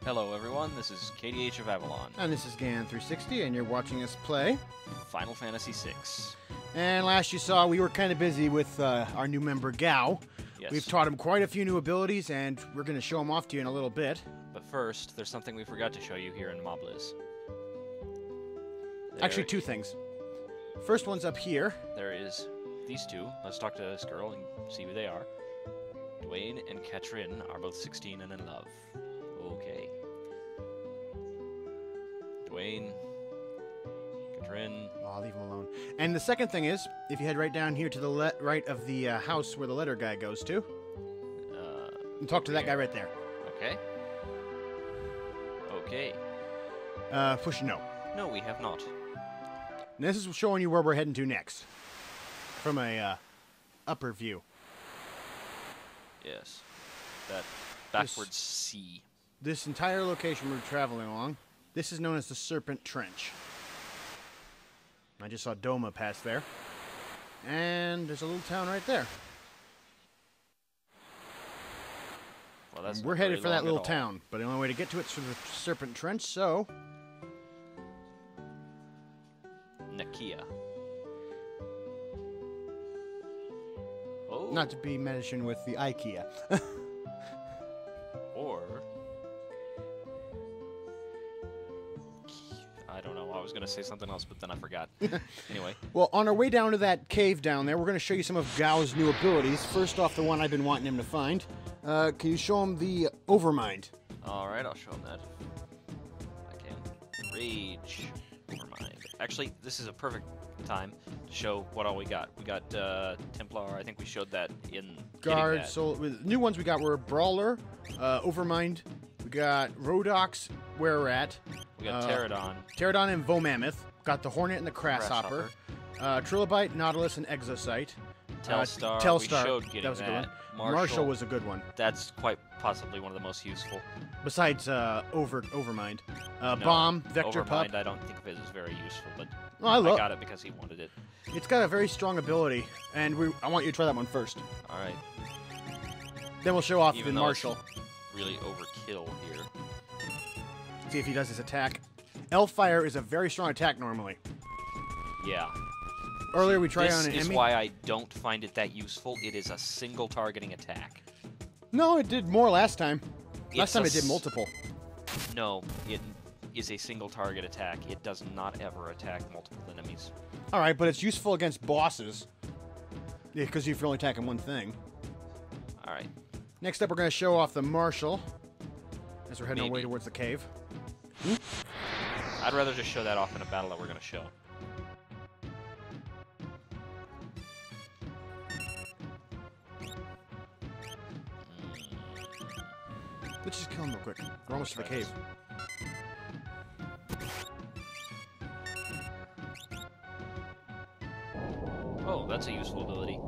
Hello everyone, this is KDHofAvalon. And this is GAN360, and you're watching us play Final Fantasy VI. And last you saw, we were kind of busy with our new member, Gao. Yes. We've taught him quite a few new abilities, and we're going to show him off to you in a little bit. But first, there's something we forgot to show you here in Mobliz. Actually, two things. First one's up here. There is these two. Let's talk to this girl and see who they are. Dwayne and Katrin are both 16 and in love. Okay. Dwayne, Katrin. Oh, I'll leave him alone. And the second thing is, if you head right down here to the right of the house where the letter guy goes to, and talk to that guy right there. Okay. Okay. Push no. No, we have not. And this is showing you where we're heading to next, from a upper view. Yes. That backwards C. This entire location we're traveling along, this is known as the Serpent Trench. I just saw Doma pass there. And there's a little town right there. Well, that's We're headed for that little town, but the only way to get to it is through the Serpent Trench, so... Nakia. Oh. Not to be mentioned with the IKEA. Or... I don't know. I was going to say something else, but then I forgot. Anyway. Well, on our way down to that cave down there, we're going to show you some of Gao's new abilities. First off, the one I've been wanting him to find. Can you show him the Overmind? Alright, I'll show him that. I can. Rage. Overmind. Actually, this is a perfect time to show what all we got. We got Templar. I think we showed that in Guard, Soul. The new ones we got were Brawler, Overmind. We got Rodox, where we're at. We got Pterodon. Pterodon and Vomammoth. Got the Hornet and the Crasshopper. Trilobite, Nautilus, and Exosite. Telstar. Telstar. We showed getting that was a good one. Marshall was a good one. That's quite possibly one of the most useful. Besides Overmind. No, Bomb, Vector Pup. Overmind I don't think of it as very useful, but I got it because he wanted it. It's got a very strong ability, and I want you to try that one first. Alright. Then we'll show off Even the though Marshall. It's really overkill here. See if he does his attack. Elfire is a very strong attack normally. Yeah. Earlier we tried on an This is enemy. why I don't find it that useful. It is a single targeting attack. No, it did more last time. Last time it did a multiple. No, it is a single target attack. It does not ever attack multiple enemies. All right, but it's useful against bosses. Yeah, because you're only attacking one thing. All right. Next up, we're going to show off the Marshall as we're heading our way towards the cave. I'd rather just show that off in a battle that we're going to show. Let's just kill him real quick. We're almost to the cave. Oh, that's a useful ability.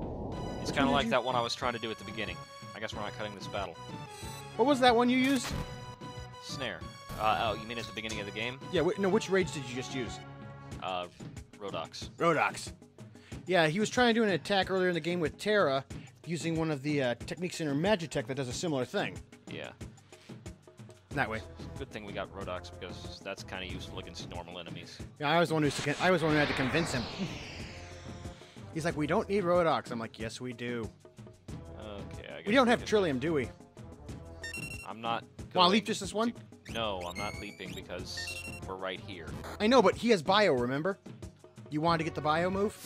It's kind of like that one I was trying to do at the beginning. I guess we're not cutting this battle. What was that one you used? Snare. Oh, you mean at the beginning of the game? Yeah, no, which rage did you just use? Rodox. Rodox. Yeah, he was trying to do an attack earlier in the game with Terra, using one of the techniques in her Magitech that does a similar thing. Yeah. That way. Good thing we got Rodox because that's kind of useful against normal enemies. Yeah, I was the one who had to convince him. He's like, we don't need Rodox. I'm like, yes, we do. Okay, I guess We don't have Trillium, do we? I'm not. Want to leap just this one? No, I'm not leaping because we're right here. I know, but he has Bio, remember? You wanted to get the Bio move?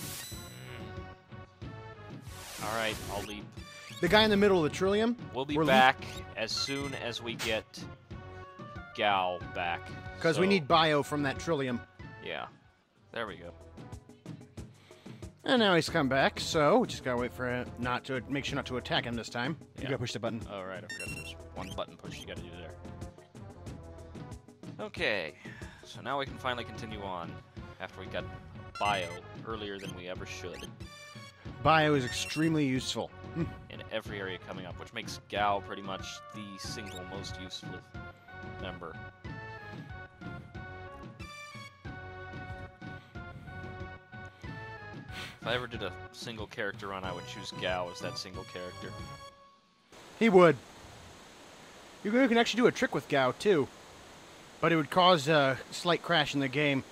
All right, I'll leap. The guy in the middle of the Trillium? We'll be back as soon as we get Gal back. Because we need Bio from that Trillium. Yeah. There we go. And now he's come back, so we just gotta wait for it make sure not to attack him this time. Yeah. You gotta push the button. All right, I forgot there's one button push you gotta do there. Okay, so now we can finally continue on after we got Bio earlier than we ever should. Bio is extremely useful. In every area coming up, which makes Gao pretty much the single most useful member. If I ever did a single character run, I would choose Gao as that single character. He would. You can actually do a trick with Gao, too. But it would cause a slight crash in the game.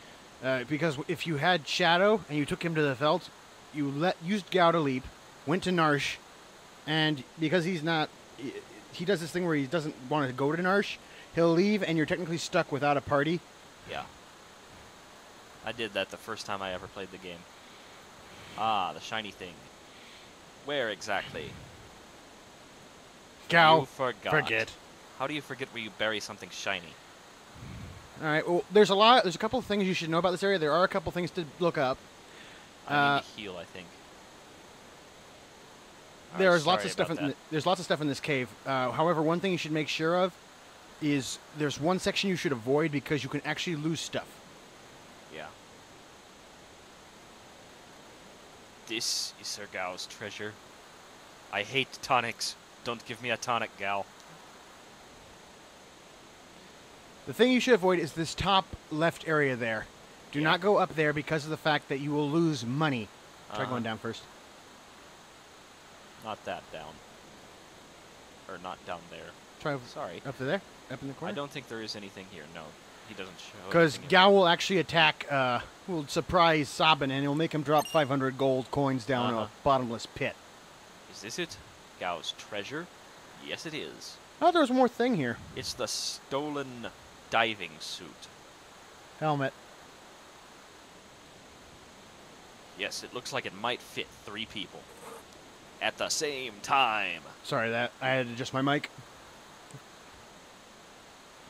Because if you had Shadow and you took him to the Veldt, you used Gao to leap, went to Narche, and because he's not... He does this thing where he doesn't want to go to Narche, he'll leave and you're technically stuck without a party. Yeah. I did that the first time I ever played the game. Ah, the shiny thing. Where exactly? Gao, You forgot. forget. How do you forget where you bury something shiny? All right. Well, there's a couple of things you should know about this area. There are a couple things to look up. I need to heal, I think. There's lots of stuff in this cave. However, one thing you should make sure of is there's one section you should avoid because you can actually lose stuff. Yeah. This is Sir Gao's treasure. I hate tonics. Don't give me a tonic, Gao. The thing you should avoid is this top left area there. Do not go up there because of the fact that you will lose money. Try going down first. Not that down. Or not down there. Try Sorry. up to there? Up in the corner? I don't think there is anything here. No. He doesn't show Because anything Gao will actually attack, will surprise SABIN, and he'll make him drop 500 gold coins down a bottomless pit. Is this it? Gao's treasure? Yes, it is. Oh, there's one more thing here. It's the stolen diving suit. Helmet. Yes, it looks like it might fit 3 people. At the same time. Sorry, that I had to adjust my mic.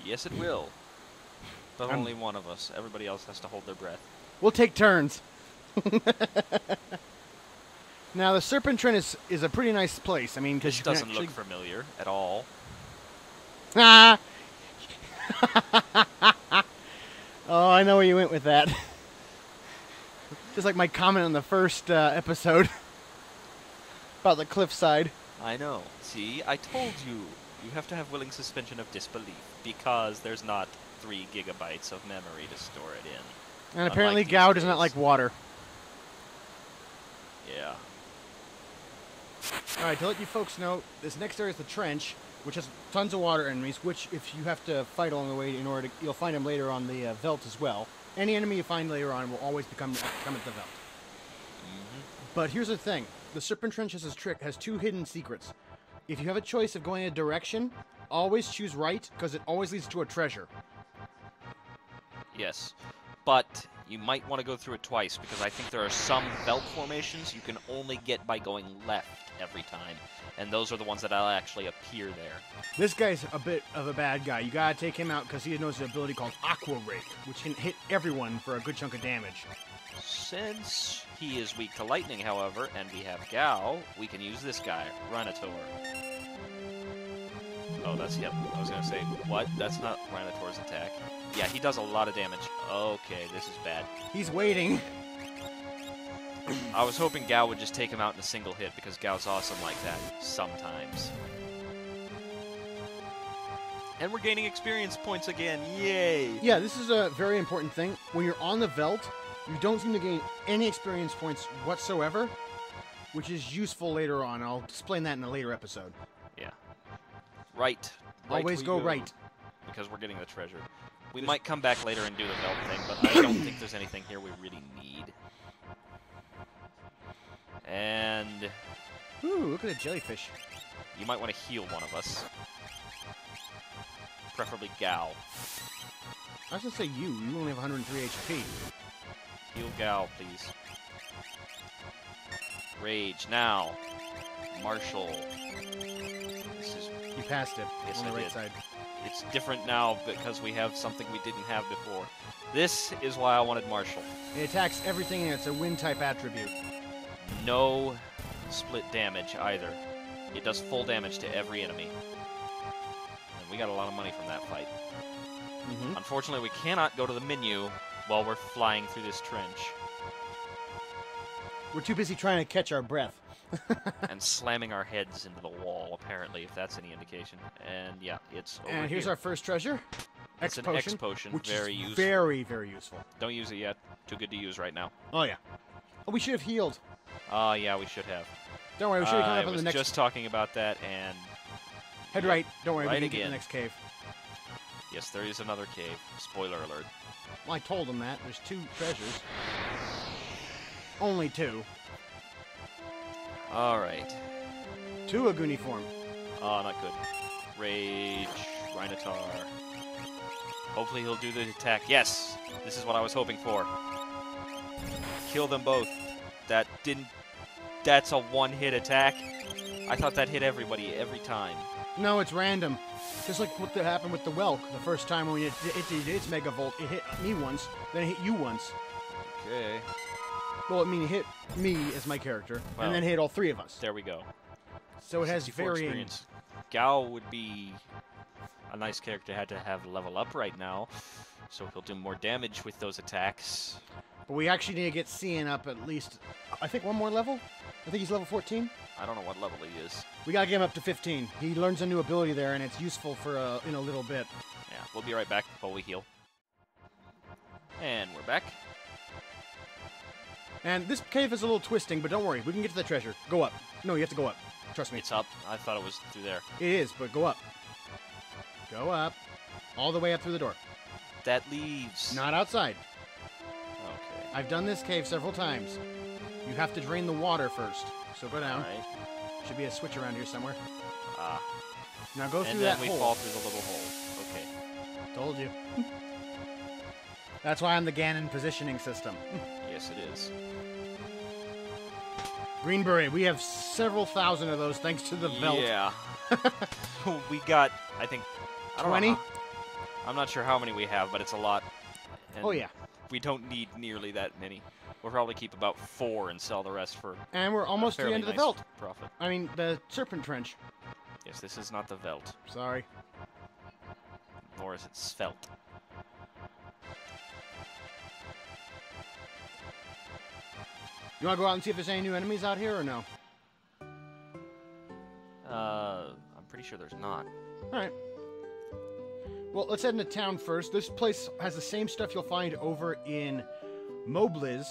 Yes, it will. But only one of us. Everybody else has to hold their breath. We'll take turns. Now, the Serpent Trent is a pretty nice place. I mean, because This doesn't look familiar at all. Ah! Oh, I know where you went with that. Just like my comment on the first episode about the cliffside. I know. See, I told you. You have to have willing suspension of disbelief because there's not 3 gigabytes of memory to store it in. And apparently Unlike Gao these does not days. like water. Yeah. Alright, to let you folks know, this next area is the trench, which has tons of water enemies, which if you have to fight along the way in order to, you'll find them later on the Veldt as well. Any enemy you find later on will always come at the Veldt. But here's the thing. The Serpent Trench has this trick, has 2 hidden secrets. If you have a choice of going in a direction, always choose right, because it always leads to a treasure. Yes. But you might want to go through it twice because I think there are some Veldt formations you can only get by going left every time. And those are the ones that will actually appear there. This guy's a bit of a bad guy. You gotta take him out because he knows an ability called Aqua Rake, which can hit everyone for a good chunk of damage. Since he is weak to lightning, however, and we have Gao, we can use this guy, Rhinotaur. Oh, that's, yep, I was gonna say, what? That's not Rhinotaur's attack. Yeah, he does a lot of damage. Okay, this is bad. He's waiting. I was hoping Gao would just take him out in a single hit, because Gao's awesome like that, sometimes. And we're gaining experience points again, yay! Yeah, this is a very important thing. When you're on the Veldt, you don't seem to gain any experience points whatsoever, which is useful later on. I'll explain that in a later episode. Yeah. Right. Always we go right. Because we're getting the treasure. We might come back later and do the Veldt thing, but I don't think there's anything here we really need. And Ooh, look at the jellyfish. you might want to heal one of us. Preferably Gao. I was gonna say you. You only have 103 HP. Heal Gao, please. Rage now. Marshall. This is You passed it. Yes, on the I right did. side. It's different now because we have something we didn't have before. This is why I wanted Marshall. It attacks everything, and it's a wind type attribute. No split damage either. It does full damage to every enemy. And we got a lot of money from that fight. Unfortunately, we cannot go to the menu while we're flying through this trench. We're too busy trying to catch our breath. And slamming our heads into the wall, apparently, if that's any indication. And yeah, it's over And here's here. our first treasure. It's an X potion, which very is useful. very, very useful. Don't use it yet. Too good to use right now. Oh, yeah. Oh, we should have healed. Yeah, we should have. Don't worry, we should have come I up on was the next... just talking about that, and Head right. Don't worry, Right we can get again. the next cave. Yes, there is another cave. Spoiler alert. Well, I told him that. There's 2 treasures. Only 2. All right. 2 Aguni form. Oh, not good. Rage, Rhinotaur. Hopefully he'll do the attack. Yes! This is what I was hoping for. Kill them both. That didn't... That's a one-hit attack. I thought that hit everybody every time. No, it's random. Just like what happened with the Welk. The first time when it did its Mega Volt, it hit me once, then it hit you once. Okay. Well, I mean, it hit me as my character, Well, and then hit all 3 of us. There we go. So it has 64 varying... experience. Gao would be a nice character to have level up right now, so he'll do more damage with those attacks. But we actually need to get CYAN up at least, I think, 1 more level? I think he's level 14? I don't know what level he is. We gotta get him up to 15. He learns a new ability there, and it's useful for in a little bit. Yeah, we'll be right back while we heal. And we're back. And this cave is a little twisting, but don't worry. We can get to the treasure. Go up. No, you have to go up. Trust me. It's up. I thought it was through there. It is, but go up. Go up. All the way up through the door. That leaves. Not outside. Okay. I've done this cave several times. You have to drain the water first. So go down. All right. Should be a switch around here somewhere. Ah. Now go through And that then we hole. fall through the little hole. Okay. Told you. That's why I'm the Ganon positioning system. Yes, it is. Green Beret. We have several thousand of those thanks to the belt. Yeah. We got, I think, I don't 20? know. I'm not sure how many we have, but it's a lot. And Oh, yeah. We don't need nearly that many. We'll probably keep about 4 and sell the rest for And we're almost to the fairly end of the nice belt. profit. I mean, the Serpent Trench. Yes, this is not the Veld, Sorry. nor is it Svelte. You want to go out and see if there's any new enemies out here or no? I'm pretty sure there's not. All right. Well, let's head into town first. This place has the same stuff you'll find over in Mobliz,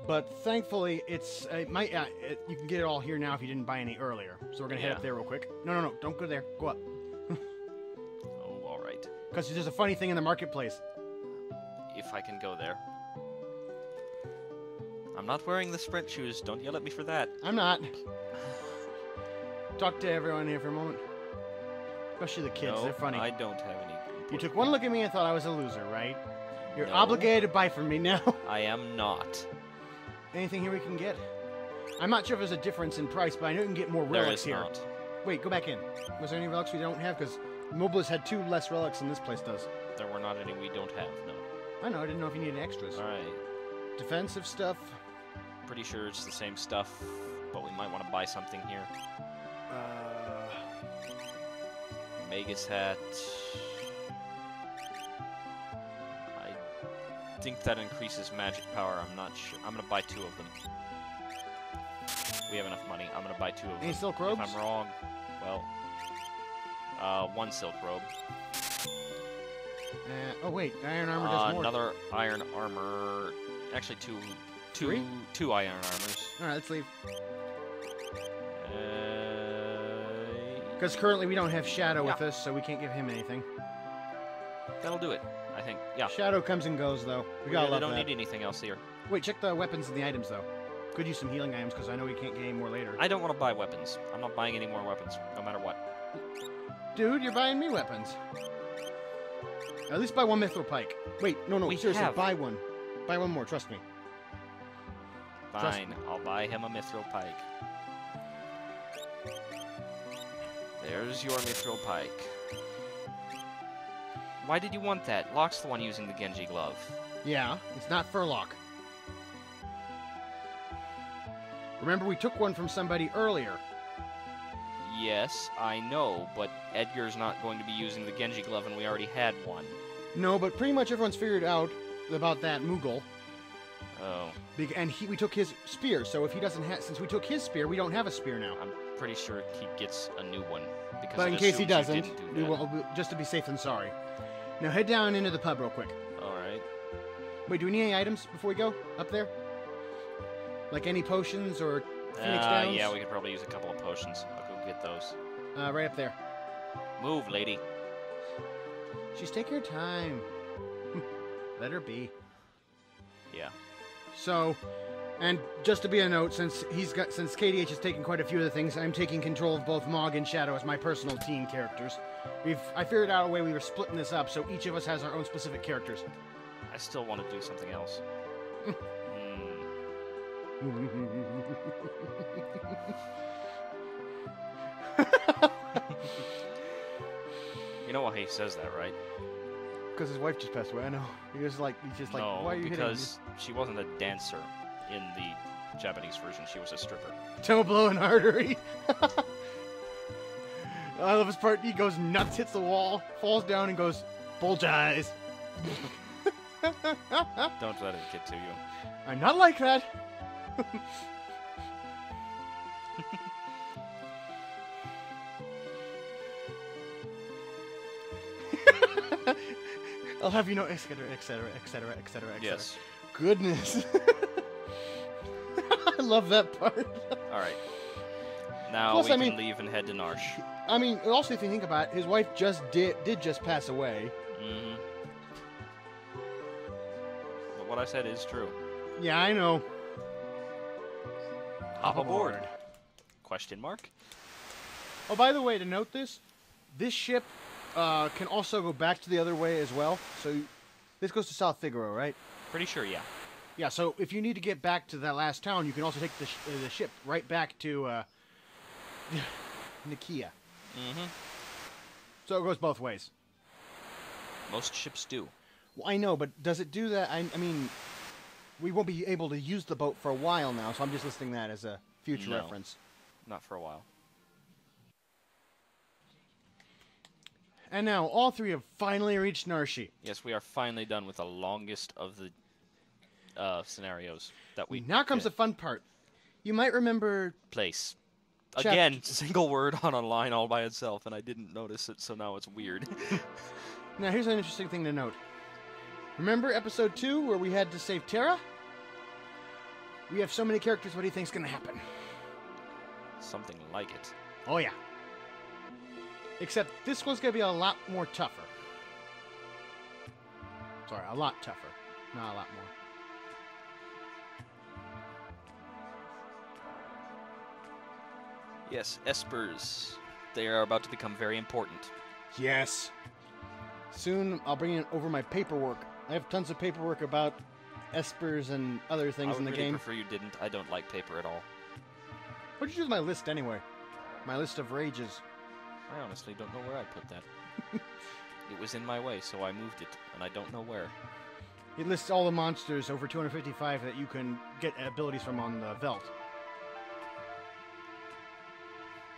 but thankfully it's you can get it all here now if you didn't buy any earlier. So we're gonna head Yeah. up there real quick. No, don't go there. Go up. Oh, all right. Because there's a funny thing in the marketplace. If I can go there. I'm not wearing the sprint shoes. Don't yell at me for that. I'm not. Talk to everyone here for a moment. Especially the kids. No, They're funny. I don't have any. You took one look at me and thought I was a loser, right? You're No. obligated to buy from me now. I am not. Anything here we can get? I'm not sure if there's a difference in price, but I know you can get more There relics is here. not. Wait, go back in. Was there any relics we don't have? Because Mobliz had 2 less relics than this place does. There were not any we don't have, no. I know, I didn't know if you needed extras. Alright. Defensive stuff. Pretty sure it's the same stuff, but we might want to buy something here. Magus hat. I think that increases magic power. I'm not sure. I'm gonna buy 2 of them. We have enough money. I'm gonna buy 2 of them. Any silk robes? If I'm wrong, well, 1 silk robe. Oh wait, iron armor does more. Another iron armor. Actually, 2 Three? 2 iron armors. All right, let's leave. Uh, Because currently we don't have Shadow with Yeah. us, so we can't give him anything. That'll do it, I think. Yeah. Shadow comes and goes, though. We gotta really love don't that. need anything else here. Wait, check the weapons and the items, though. Could use some healing items, because I know we can't get any more later. I don't want to buy weapons. I'm not buying any more weapons, no matter what. Dude, you're buying me weapons. At least buy 1 mithril pike. Wait, no, We seriously, have. buy 1. Buy 1 more, trust me. Trust Fine, I'll buy him a mithril pike. There's your mithril pike. Why did you want that? Locke's the one using the Genji glove. Yeah, it's not Furlock. Remember, we took one from somebody earlier. Yes, I know, but Edgar's not going to be using the Genji glove, and we already had one. No, but pretty much everyone's figured out about that Moogle. Oh, And we took his spear, so if he doesn't have... Since we took his spear, we don't have a spear now. I'm pretty sure he gets a new one. Because But it in case he assumes you doesn't, didn't we do that. will, just to be safe than sorry. Now head down into the pub real quick. Alright. Wait, do we need any items before we go up there? Like any potions or Phoenix Downs? Yeah, we could probably use a couple of potions. I'll go get those. Right up there. Move, lady. She's taking her time. Let her be. Yeah. So, and just to be a note, since KDH has taken quite a few of the things, I'm taking control of both Mog and Shadow as my personal team characters. I figured out a way we were splitting this up, so each of us has our own specific characters. I still want to do something else. You know why he says that, right? Because his wife just passed away. I know. He's just like, no, why are you hitting me? because she wasn't a dancer in the Japanese version. She was a stripper. Don't blow an artery. I love his part. He goes nuts, hits the wall, falls down, and goes, bulge eyes. Don't let it get to you. I'm not like that. I'll have you know, etc., etc., etc., etc., etc. Yes. Goodness. I love that part. All right. Now Plus, we can leave and head to Narche. I mean, also, if you think about it, his wife did just pass away. Mm-hmm. But what I said is true. Yeah, I know. Hop aboard. Question mark? Oh, by the way, to note this ship can also go back to the other way as well. So this goes to South Figaro, right? Pretty sure, yeah. Yeah, so if you need to get back to that last town, you can also take the ship right back to Nikia. Mm-hmm. So it goes both ways. Most ships do. Well, I know, but does it do that? I mean, we won't be able to use the boat for a while now, so I'm just listing that as a future reference. Not for a while. And now, all three have finally reached Narche. Yes, we are finally done with the longest of the scenarios that we Now comes the fun part. You might remember... Place. Again, single word on a line all by itself, and I didn't notice it, so now it's weird. Now, here's an interesting thing to note. Remember episode 2 where we had to save Terra? We have so many characters, what do you think's going to happen? Something like it. Oh, yeah. Except this one's going to be a lot more tougher. Sorry, a lot tougher. Not a lot more. Yes, espers. They are about to become very important. Yes. Soon I'll bring in over my paperwork. I have tons of paperwork about espers and other things in the game. I would prefer you didn't. I don't like paper at all. What did you do with my list anyway? My list of rages. I honestly don't know where I put that. It was in my way, so I moved it, and I don't know where. It lists all the monsters over 255 that you can get abilities from on the Veld.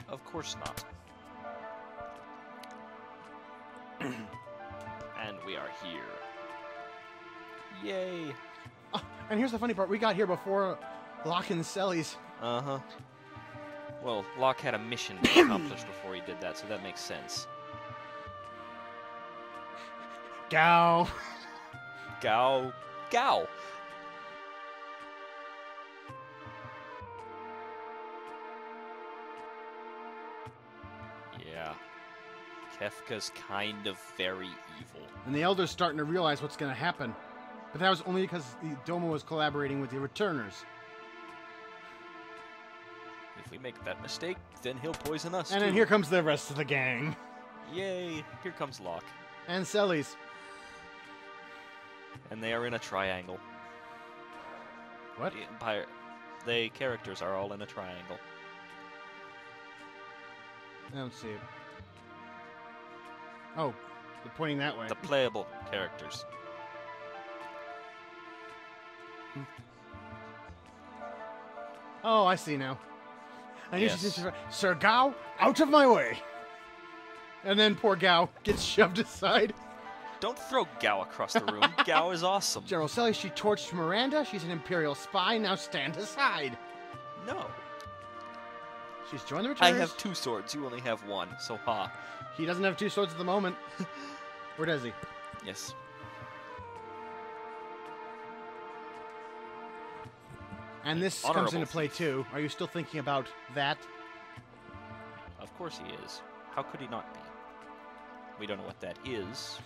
Of course not. And we are here. Yay! Oh, and here's the funny part. We got here before Locke and Selly's. Uh-huh. Well, Locke had a mission to accomplish before he did that, so that makes sense. Gow. Gow. Gow! Yeah. Kefka's kind of very evil. And the Elder's starting to realize what's going to happen. But that was only because the Doma was collaborating with the Returners. If we make that mistake, then he'll poison us, And then here comes the rest of the gang. Yay! Here comes Locke. And Selly's. And they are in a triangle. What? The characters are all in a triangle. I don't see it. Oh, they're pointing that way. The playable characters. Oh, I see now. I need Yes. to Sir Gao, out of my way! And then poor Gao gets shoved aside. Don't throw Gao across the room. Gao is awesome. General Selly, she torched Miranda. She's an Imperial spy. Now stand aside. No. She's joined the I Returners. have 2 swords. You only have 1. So ha. He doesn't have 2 swords at the moment. Or does he? Yes. And this Honorable comes into play thief. too. Are you still thinking about that? Of course he is. How could he not be? We don't know what that is.